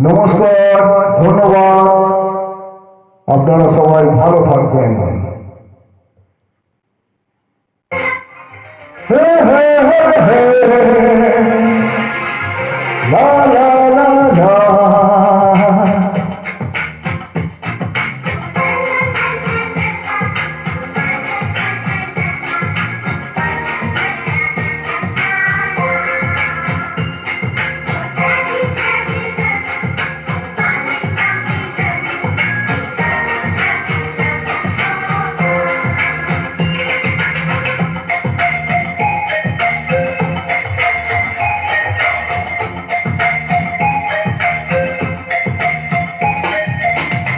নমস্কার, ধন্যবাদ। আপনারা সবাই ভালো থাকবেন। হে হে হে হে লা লা লা লা।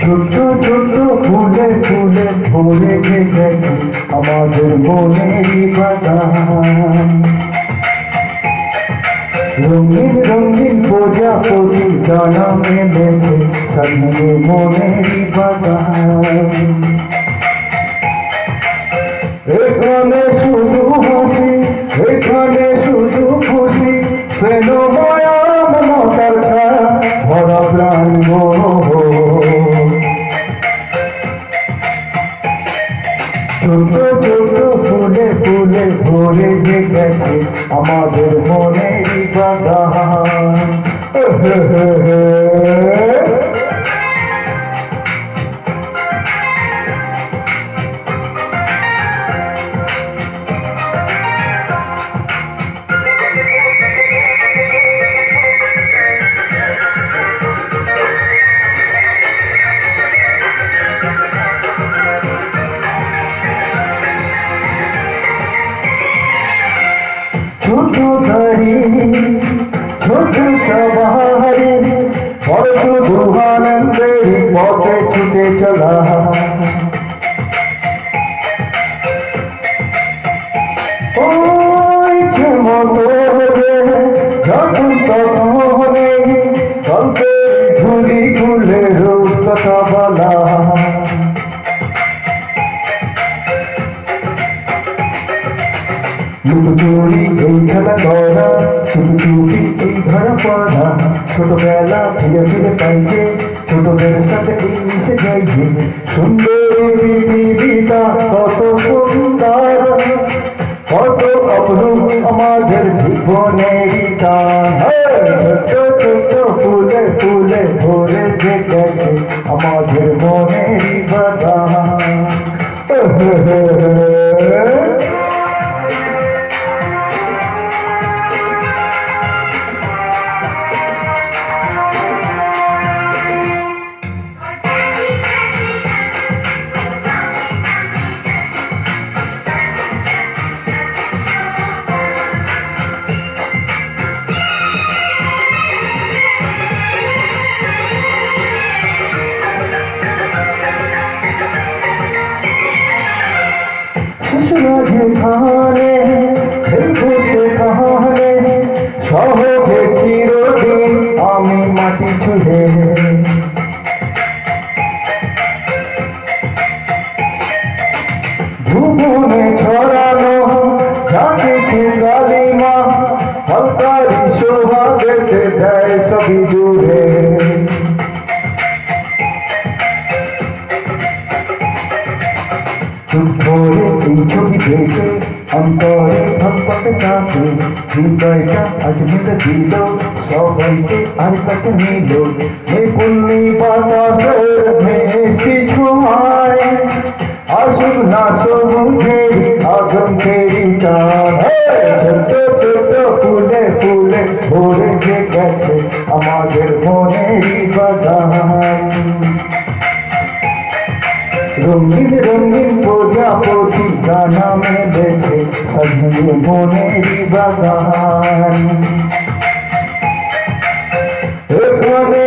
ছোট ছোট ফুলে ফুলে ভরে গেছে আমাদের মনেরই বাগান। রঙিন রঙিন প্রজাপতি ডানা মেলেছে সাজিয়ে মনেরই বাগান। এখানে শুধু হাসি, এখানে শুধু খুশি, প্রেমময় মমতার ছায়া ভরা প্রাণ মোহ। ছোট ছোট ফুলে ফুলে ভরে গেছে আমাদের মনেরই বাগান। ছোট গাড়ি ছোট সবারি বড় শুধু আনন্দের পথে ছুটে চলা। ওই মতো যখন তখন গল্পের ঝুলি খুলে রোজ কথা বলা। লুকোচুরি এই খেলা করা, শুধু চুপি এই ধরা পড়া, ছোটবেলা ফিরে ফিরে পাইছে ছোটদের সাথে এই মিশে যাইছে। সুন্দর পৃথিবীটা কত সুন্দর, কত অপরূপ আমাদের জীবনেরই গান। ছোট ছোট ফুলে ফুলে ভরে গেছে আমাদের মনেরই বাগান। যেখানে খেলবো সেখানে সহজে চিরদিন আমি মাটি ছুঁয়ে। ভুবনে ছড়ানো যাকে গালিমা হলকারি শোভা দেতে দেয় সবই দূরে। এই ছবি দেখে অন্তরে ধনপথে কাছে হৃদয়টা আজ ভেঙে দিল সবাইকে আর কাছে নিল। হে পুণ্যি বাতাসের মিষ্টি ছোঁয়ায় আসুক না সবুজের আগমকেরই টান। ছোট ছোট ফুলে ফুলে ভরে গেছে আমাদের মনেরই বাগান। রঙিন রঙিন প্রজাপতি ডানা মেলেছে সাজিয়ে মনেরই বাগান। এখানে